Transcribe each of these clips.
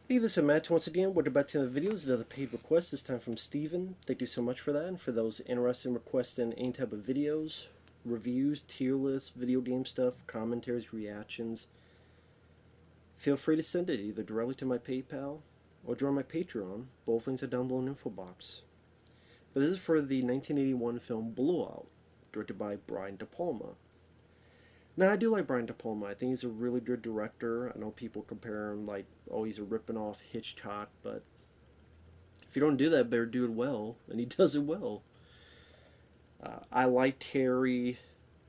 Hey, this is Matt once again. We're about to the videos. Another paid request, this time from Steven. Thank you so much for that. And for those interested in requesting any type of videos, reviews, tier lists, video game stuff, commentaries, reactions, feel free to send it either directly to my PayPal or join my Patreon. Both links are down below in the info box. But this is for the 1981 film Blowout, directed by Brian De Palma. Now, I do like Brian De Palma. I think he's a really good director. I know people compare him like, oh, he's a ripping off Hitchcock, but if you don't do that, better do it well, and he does it well. I like Terry.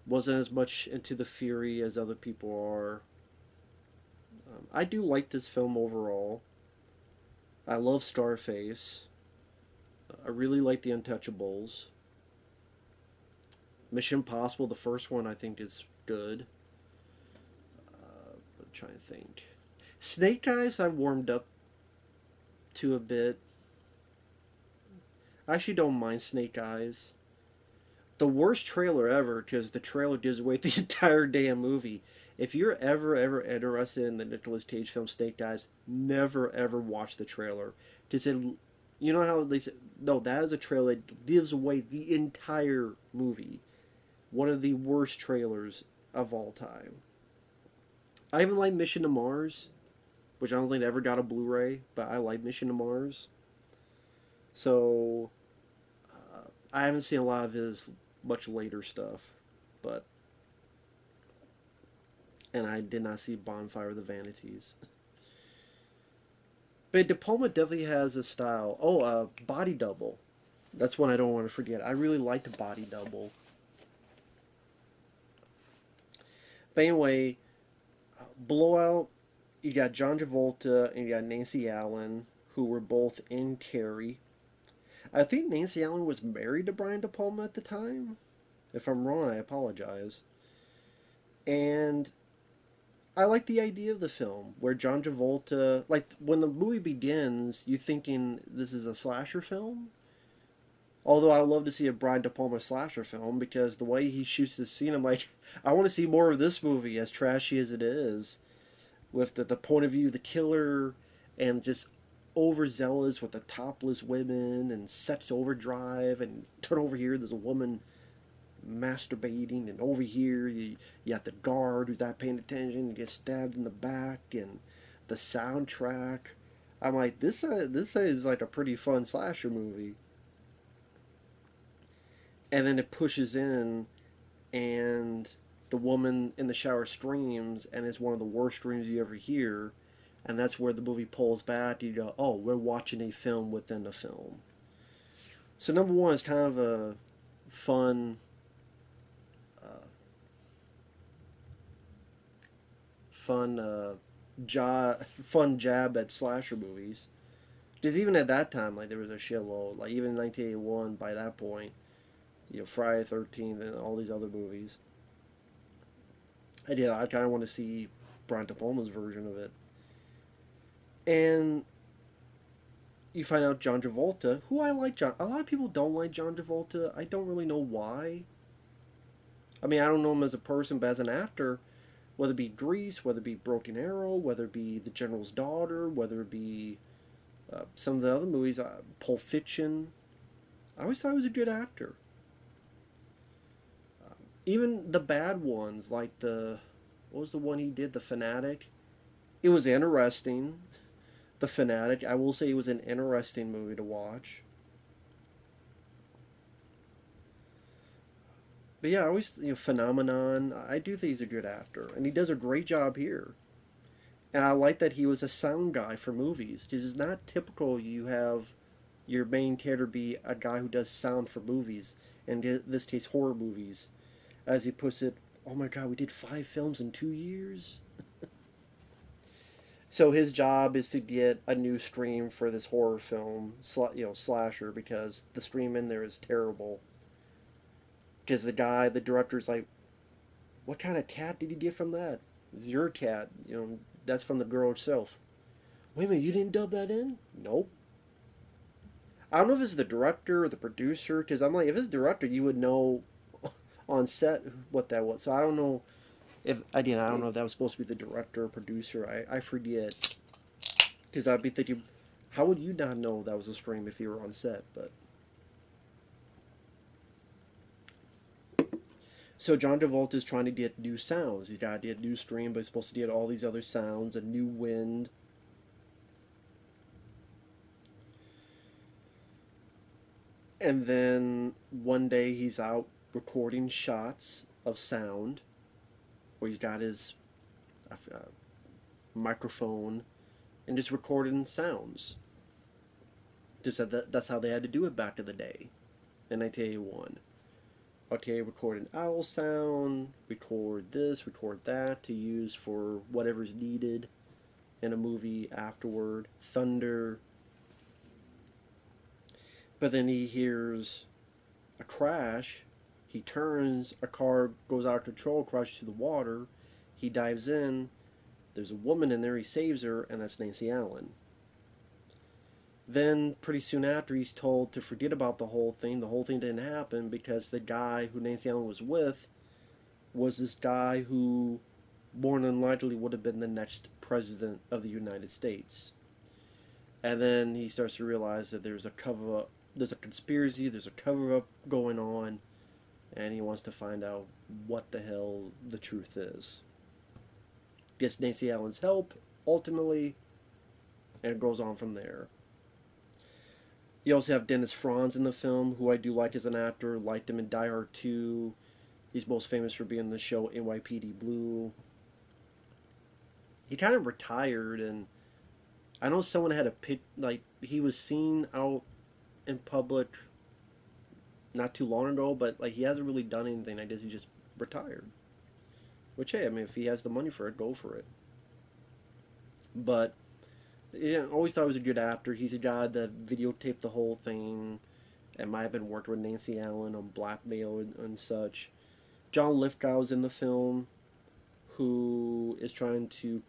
Wasn't as much into the Fury as other people are. I do like this film overall. I love Scarface. I really like The Untouchables. Mission Impossible, the first one, I think is good. I'm trying to think. Snake Eyes, I've warmed up to a bit. I actually don't mind Snake Eyes. The worst trailer ever, because the trailer gives away the entire damn movie. If you're ever interested in the Nicolas Cage film Snake Eyes, never ever watch the trailer. Because you know how they say, no, that is a trailer that gives away the entire movie. One of the worst trailers of all time. I even like Mission to Mars, which I don't think ever got a Blu-ray, but I like Mission to Mars. So I haven't seen a lot of his much later stuff, but and I did not see Bonfire of the Vanities. But De Palma definitely has a style. Oh, Body Double. That's one I don't want to forget. I really liked Body Double. But anyway, Blowout. You got John Travolta and you got Nancy Allen, who were both in Terry. I think Nancy Allen was married to Brian De Palma at the time. If I'm wrong, I apologize. And I like the idea of the film where John Travolta, like when the movie begins, you thinking this is a slasher film. Although I would love to see a Brian De Palma slasher film because the way he shoots this scene, I'm like, I want to see more of this movie, as trashy as it is, with the point of view of the killer and just overzealous with the topless women and sex overdrive and turn over here, there's a woman masturbating, and over here you got the guard who's not paying attention, you get stabbed in the back, and the soundtrack. I'm like, this is like a pretty fun slasher movie. And then it pushes in, and the woman in the shower screams, and it's one of the worst screams you ever hear. And that's where the movie pulls back. You go, oh, we're watching a film within a film. So number one is kind of a fun fun fun jab at slasher movies. Because even at that time, like there was a shitload. Like even in 1981, by that point, you know, Friday the 13th and all these other movies. I kind of want to see Brian De Palma's version of it. And you find out John Travolta, who I like. A lot of people don't like John Travolta. I don't really know why. I mean, I don't know him as a person, but as an actor, whether it be Grease, whether it be Broken Arrow, whether it be The General's Daughter, whether it be some of the other movies, Pulp Fiction, I always thought he was a good actor. Even the bad ones, like what was the one he did, The Fanatic? It was interesting. The Fanatic, I will say it was an interesting movie to watch. But yeah, I always, Phenomenon, I do think he's a good actor, and he does a great job here. And I like that he was a sound guy for movies, because it's not typical you have your main character be a guy who does sound for movies, and in this case, horror movies. As he puts it, oh my god, we did 5 films in 2 years? So his job is to get a new stream for this horror film, slasher, because the stream in there is terrible. Because the director's like, what kind of cat did you get from that? It's your cat. That's from the girl herself. Wait a minute, you didn't dub that in? Nope. I don't know if it's the director or the producer, because I'm like, if it's the director, you would know on set what that was. So I don't know if, again, I don't know if that was supposed to be the director or producer. I forget. Because I'd be thinking, how would you not know that was a stream if you were on set? But so John Travolta is trying to get new sounds. He's got to get a new stream, but he's supposed to get all these other sounds, a new wind. And then one day he's out recording shots of sound, where he's got his microphone and just recording sounds. Just that's how they had to do it back in the day, in 1981. Okay, record an owl sound, record this, record that to use for whatever's needed in a movie afterward. Thunder. But then he hears a crash. He turns, a car goes out of control, crashes to the water. He dives in. There's a woman in there, he saves her, and that's Nancy Allen. Then, pretty soon after, he's told to forget about the whole thing. The whole thing didn't happen because the guy who Nancy Allen was with was this guy who, more than likely, would have been the next president of the United States. And then he starts to realize that there's a cover up, there's a conspiracy, there's a cover up going on, and he wants to find out what the hell the truth is. Gets Nancy Allen's help, ultimately, and it goes on from there. You also have Dennis Franz in the film, who I do like as an actor. Liked him in Die Hard 2. He's most famous for being in the show NYPD Blue. He kind of retired, and I know someone had a pit, like, he was seen out in public not too long ago, but, like, he hasn't really done anything. I guess he just retired. Which, hey, I mean, if he has the money for it, go for it. But yeah, always thought he was a good actor. He's a guy that videotaped the whole thing and might have been working with Nancy Allen on blackmail and such. John Lithgow's in the film, who is trying to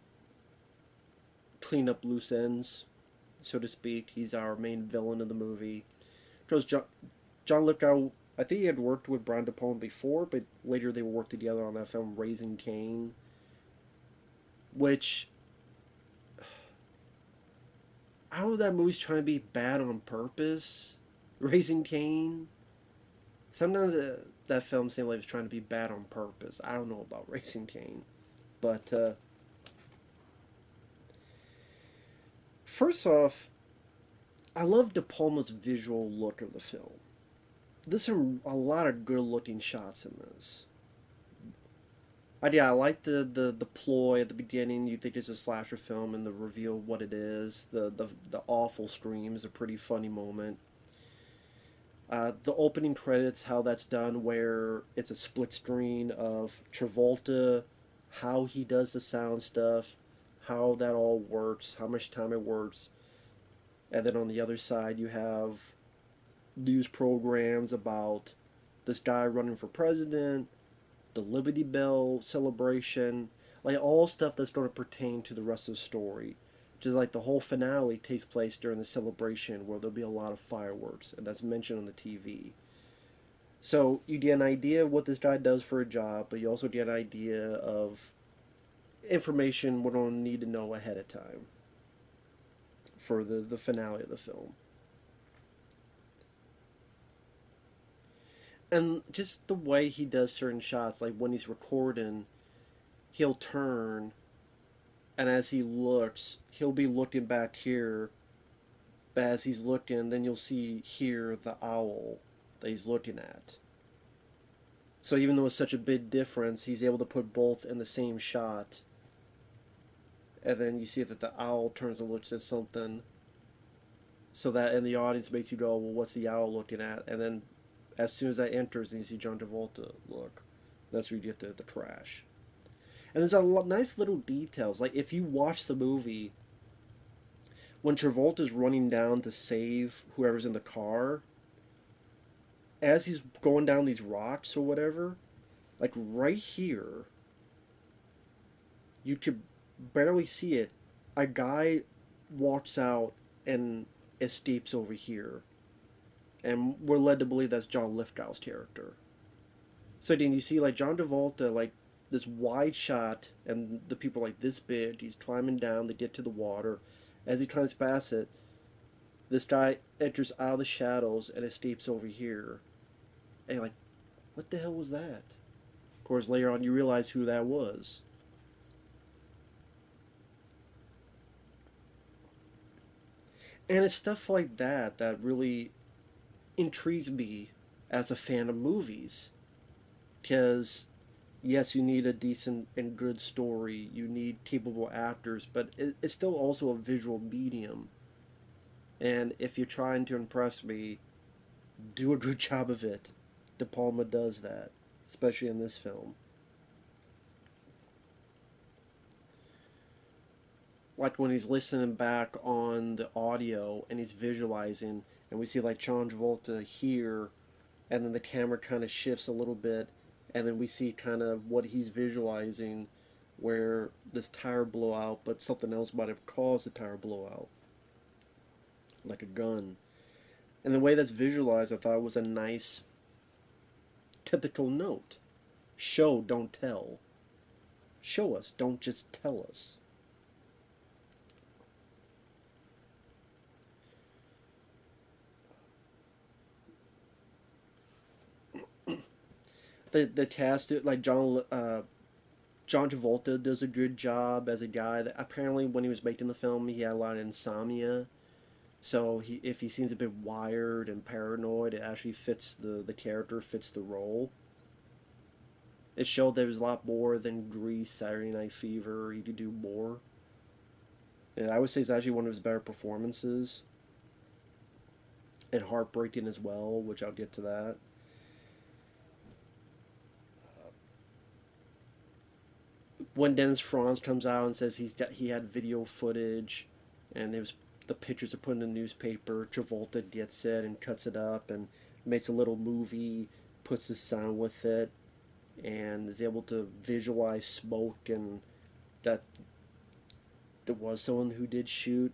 clean up loose ends, so to speak. He's our main villain of the movie. Because John Lithgow, I think he had worked with Brian De Palma before, but later they worked together on that film Raising Cain, which, I don't know, that movie's trying to be bad on purpose. Raising Cain. Sometimes that film seemed like it was trying to be bad on purpose. I don't know about Raising Cain. But, first off, I love De Palma's visual look of the film. There's a lot of good looking shots in this. I like the ploy at the beginning. You think it's a slasher film, and the reveal of what it is. The awful scream is a pretty funny moment. The opening credits, how that's done, where it's a split screen of Travolta, how he does the sound stuff, how that all works, how much time it works. And then on the other side, you have news programs about this guy running for president, the Liberty Bell celebration, like all stuff that's going to pertain to the rest of the story. Just like the whole finale takes place during the celebration where there'll be a lot of fireworks, and that's mentioned on the TV. So you get an idea of what this guy does for a job, but you also get an idea of information we don't need to know ahead of time for the finale of the film. And just the way he does certain shots, like when he's recording, he'll turn, and as he looks, he'll be looking back here, but as he's looking, then you'll see here the owl that he's looking at. So even though it's such a big difference, he's able to put both in the same shot, and then you see that the owl turns and looks at something, so that in the audience makes you go, well, what's the owl looking at? And then as soon as that enters, and you see John Travolta look, that's where you get the crash. And there's a nice little details. Like, if you watch the movie, when Travolta's running down to save whoever's in the car, as he's going down these rocks or whatever, like right here, you could barely see it. A guy walks out and escapes over here. And we're led to believe that's John Lithgow's character. So then you see, like, John Travolta, like, this wide shot, and the people are like this big. He's climbing down to get to the water, As he climbs past it, this guy enters out of the shadows and escapes over here. And you're like, what the hell was that? Of course, later on, you realize who that was. And it's stuff like that that really intrigues me as a fan of movies. Because, yes, you need a decent and good story, you need capable actors, but it's still also a visual medium. And if you're trying to impress me, do a good job of it. De Palma does that, especially in this film. Like when he's listening back on the audio and he's visualizing, and we see like John Travolta here, and then the camera kind of shifts a little bit, and then we see kind of what he's visualizing, where this tire blowout, but something else might have caused the tire blowout, like a gun. And the way that's visualized, I thought was a nice typical note. Show, don't tell. Show us, don't just tell us. The cast, like John Travolta does a good job as a guy that apparently when he was making the film he had a lot of insomnia. So if he seems a bit wired and paranoid, it actually fits the character, fits the role. It showed there was a lot more than Grease, Saturday Night Fever. He could do more. And I would say it's actually one of his better performances. And heartbreaking as well, which I'll get to that. When Dennis Franz comes out and says he had video footage, and it was the pictures are put in the newspaper, Travolta gets it and cuts it up and makes a little movie, puts the sound with it, and is able to visualize smoke and that there was someone who did shoot.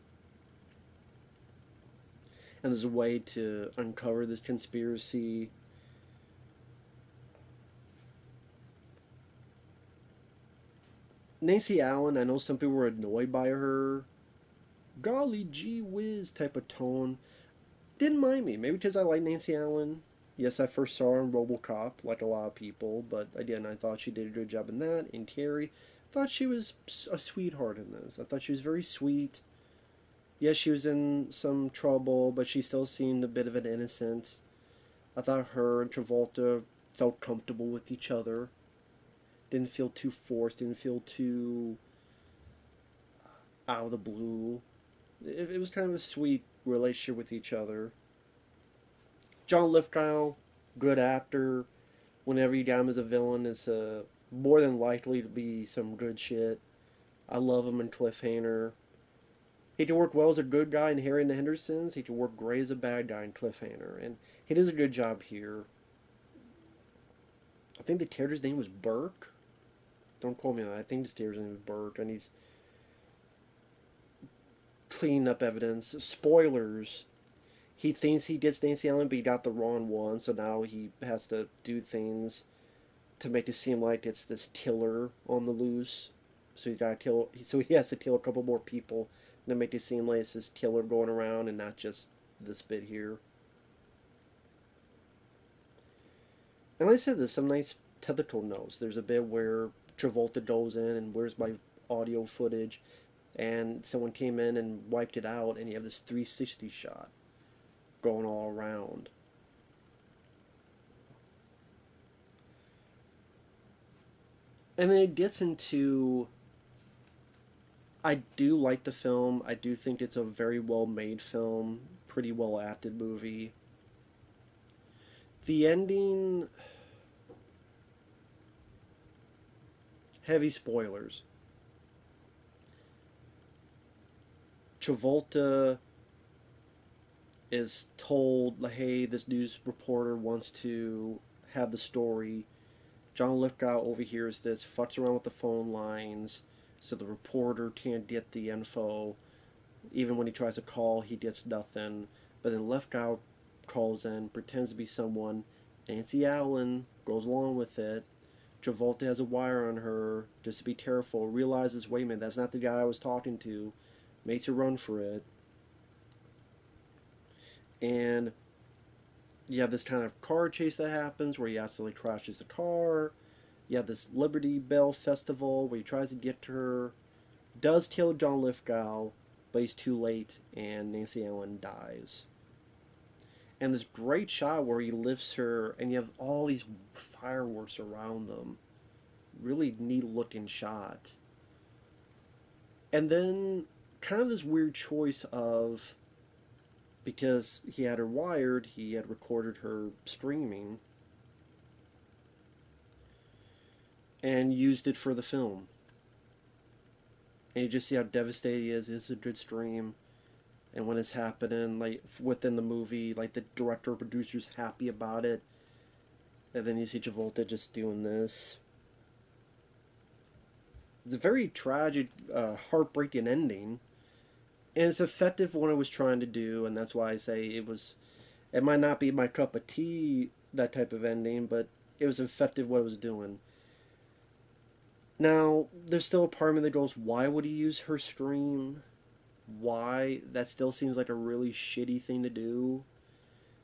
And there's a way to uncover this conspiracy. Nancy Allen, I know some people were annoyed by her golly gee whiz type of tone. Didn't mind me. Maybe because I like Nancy Allen. Yes, I first saw her in RoboCop, like a lot of people, but again, I thought she did a good job in that. In Carrie, thought she was a sweetheart in this. I thought she was very sweet. Yes, she was in some trouble, but she still seemed a bit of an innocent. I thought her and Travolta felt comfortable with each other. Didn't feel too forced. Didn't feel too out of the blue. It was kind of a sweet relationship with each other. John Lithgow, good actor. Whenever you got him as a villain, it's more than likely to be some good shit. I love him in Cliffhanger. He can work well as a good guy in Harry and the Hendersons. He can work great as a bad guy in Cliffhanger. And he does a good job here. I think the character's name was Burke. Don't quote me on that. I think the character's name was Burke. And he's cleaning up evidence. Spoilers. He thinks he gets Nancy Allen, but he got the wrong one. So now he has to do things to make it seem like it's this killer on the loose. So he's got to kill. So he has to kill a couple more people to make it seem like it's this killer going around and not just this bit here. And like I said, there's some nice technical notes. There's a bit where Travolta goes in and where's my audio footage, and someone came in and wiped it out, and you have this 360 shot going all around. And then it gets into. I do like the film. I do think it's a very well made film, pretty well acted movie. The ending. Heavy spoilers. Travolta is told, hey, this news reporter wants to have the story. John Lithgow overhears this, fucks around with the phone lines, so the reporter can't get the info. Even when he tries to call, he gets nothing. But then Lithgow calls in, pretends to be someone. Nancy Allen goes along with it. Travolta has a wire on her, just to be careful. Realizes, wait a minute, that's not the guy I was talking to. makes a run for it, and you have this kind of car chase that happens where he accidentally crashes the car. You have this Liberty Bell festival where he tries to get to her, does kill John Lithgow, but he's too late, and Nancy Allen dies. And this great shot where he lifts her, and you have all these fireworks around them. Really neat looking shot. And then, kind of this weird choice of, because he had her wired, he had recorded her streaming and used it for the film. And you just see how devastated he is. It's a good stream. And when it's happening, like within the movie, like the director or producer's happy about it. And then you see Travolta just doing this. It's a very tragic, heartbreaking ending. And it's effective what it was trying to do, and that's why I say it was. It might not be my cup of tea, that type of ending, but it was effective what it was doing. Now, there's still a part of me that goes, why would he use her stream? Why? That still seems like a really shitty thing to do.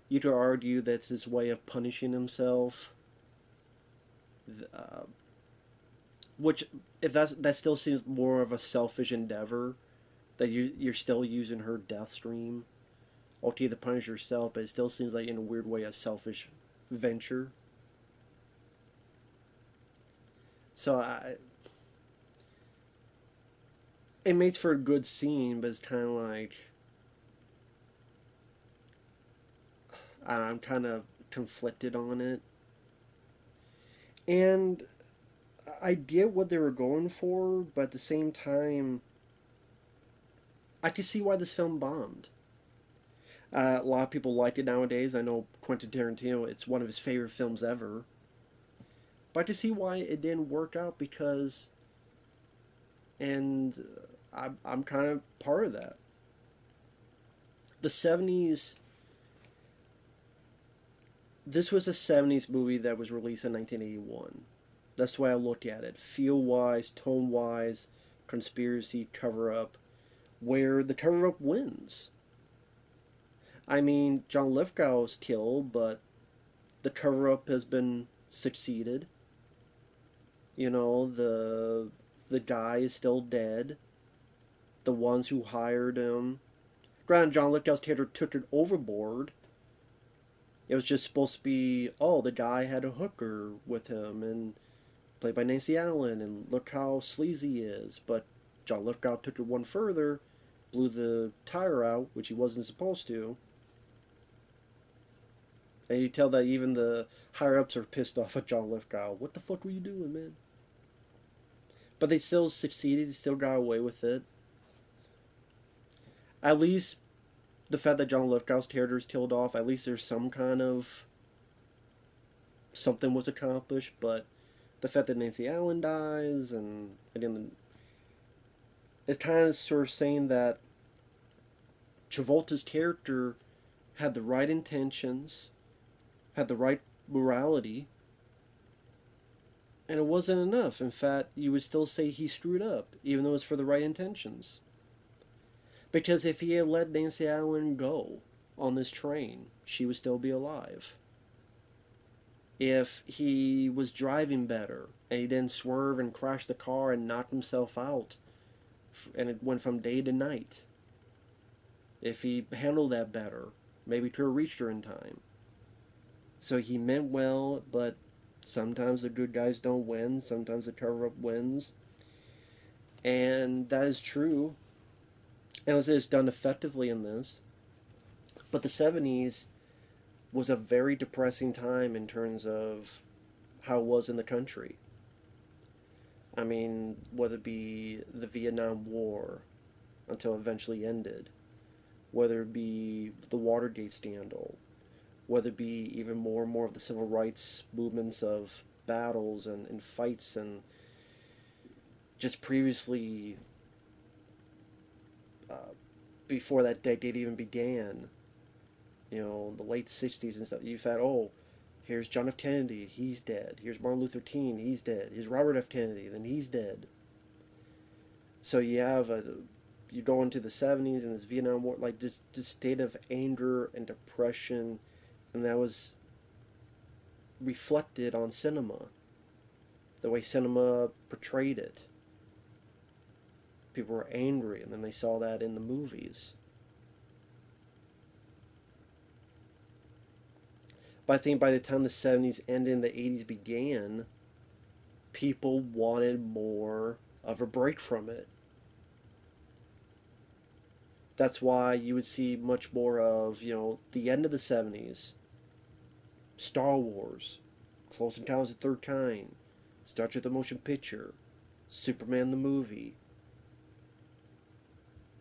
You could argue that's his way of punishing himself. Uh, which, if that still seems more of a selfish endeavor, that you're still using her death stream. Okay, to punish yourself, but it still seems like in a weird way a selfish venture. So it makes for a good scene, but it's kind of like I'm kind of conflicted on it. And I get what they were going for, but at the same time, I could see why this film bombed. A lot of people like it nowadays. I know Quentin Tarantino, it's one of his favorite films ever. But I can see why it didn't work out because, and I'm kind of part of that. The 70s, this was a 70s movie that was released in 1981. That's the way I look at it. Feel wise, tone wise, conspiracy, cover up, where the cover up wins. I mean, John Lithgow's killed, but the cover up has been succeeded. You know, the guy is still dead. The ones who hired him. Granted, John Lithgow's character took it overboard. It was just supposed to be, oh, the guy had a hooker with him, and played by Nancy Allen, and look how sleazy he is. But John Lithgow took it one further, blew the tire out, which he wasn't supposed to. And you tell that even the higher ups are pissed off at John Lithgow. What the fuck were you doing, man? But they still succeeded. They still got away with it. At least the fact that John Lithgow's character is killed off, at least there's some kind of something was accomplished. But the fact that Nancy Allen dies, and again, it's kind of sort of saying that Travolta's character had the right intentions, had the right morality, and it wasn't enough. In fact, you would still say he screwed up, even though it's for the right intentions. Because if he had let Nancy Allen go on this train, she would still be alive. If he was driving better and he didn't swerve and crash the car and knock himself out, and it went from day to night, if he handled that better, maybe could have reached her in time. So he meant well, but sometimes the good guys don't win. Sometimes the cover-up wins. And that is true. And it's done effectively in this. But the 70s was a very depressing time in terms of how it was in the country. I mean, whether it be the Vietnam War until it eventually ended, whether it be the Watergate scandal, whether it be even more and more of the civil rights movements of battles and fights, and just previously, before that decade even began, you know, the late 60s and stuff, you've had, oh, here's John F. Kennedy, he's dead. Here's Martin Luther King, he's dead. Here's Robert F. Kennedy, then he's dead. So you have you go into the 70s and this Vietnam War, like this state of anger and depression, and that was reflected on cinema, the way cinema portrayed it. People were angry, and then they saw that in the movies. But I think by the time the 70s ended and the 80s began, people wanted more of a break from it. That's why you would see much more of, the end of the 70s, Star Wars, Close Encounters of the Third Kind, Star Trek the Motion Picture, Superman the movie.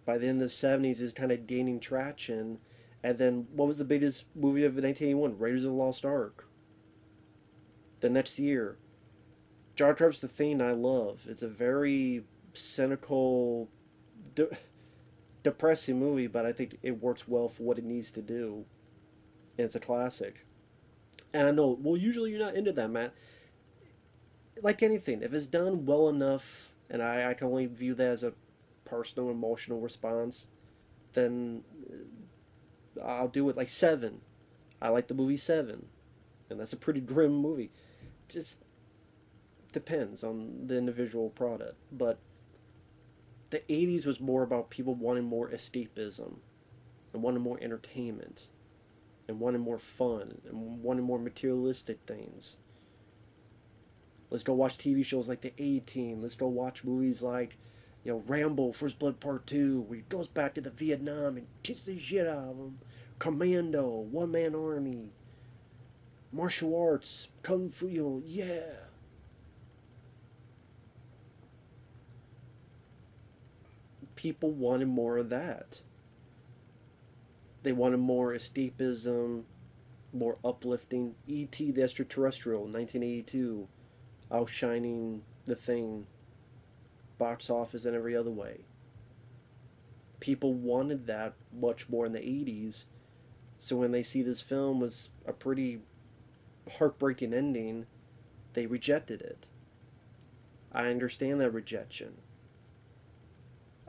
By the end of the 70s, is kind of gaining traction. And then, what was the biggest movie of 1981? Raiders of the Lost Ark. The next year, Jar Jar Binks' The Thing I love. It's a very cynical, depressing movie, but I think it works well for what it needs to do. And it's a classic. And I know, well, usually you're not into that, Matt. Like anything, if it's done well enough, and I can only view that as a personal emotional response, then I'll do it. Like Seven. I like the movie Seven. And that's a pretty grim movie. Just depends on the individual product. But the 80s was more about people wanting more escapism and wanting more entertainment and wanting more fun and wanting more materialistic things. Let's go watch TV shows like The A-Team. Let's go watch movies like, Rambo, First Blood Part 2, where he goes back to the Vietnam and kicks the shit out of them. Commando, One Man Army, martial arts, kung fu, yeah. People wanted more of that. They wanted more escapism, more uplifting. E.T. the Extraterrestrial, 1982, outshining The Thing, box office in every other way. People wanted that much more in the 80s, so when they see this film was a pretty heartbreaking ending, they rejected it. I understand that rejection.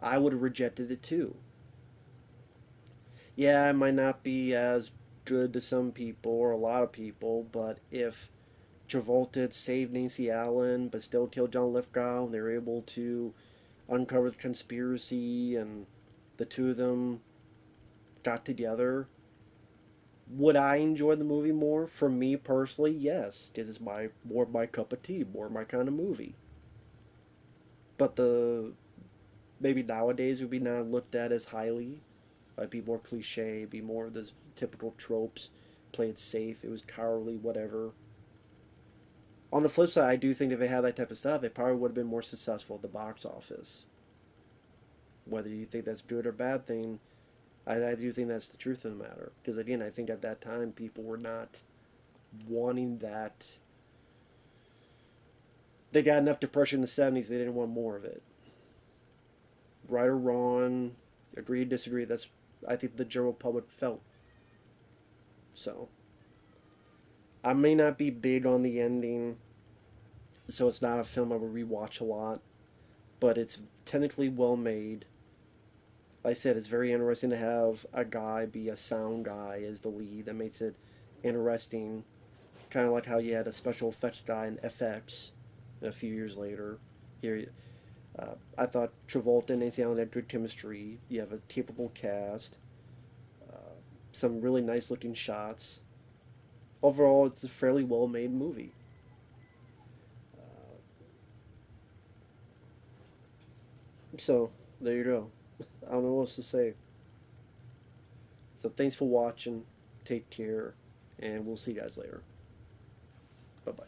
I would have rejected it too. Yeah, it might not be as good to some people or a lot of people, but if Travolta had saved Nancy Allen but still killed John Lithgow, and they were able to uncover the conspiracy and the two of them got together, would I enjoy the movie more? For me personally, yes, because it's more my cup of tea, more my kind of movie. But maybe nowadays would be not looked at as highly. It'd be more cliche, be more of those typical tropes. Play it safe, it was cowardly, whatever. On the flip side, I do think if it had that type of stuff, it probably would have been more successful at the box office. Whether you think that's good or bad thing, I do think that's the truth of the matter. Because again, I think at that time people were not wanting that. They got enough depression in the 70s, they didn't want more of it. Right or wrong, agree or disagree, that's, I think, the general public felt. So, I may not be big on the ending, so it's not a film I would rewatch a lot, but it's technically well made. Like I said, it's very interesting to have a guy be a sound guy as the lead. That makes it interesting. Kind of like how you had a special effects guy in FX a few years later. Here, I thought Travolta and Nancy Allen had good chemistry. You have a capable cast. Some really nice looking shots. Overall, it's a fairly well made movie. So, there you go. I don't know what else to say. So, thanks for watching. Take care. And we'll see you guys later. Bye bye.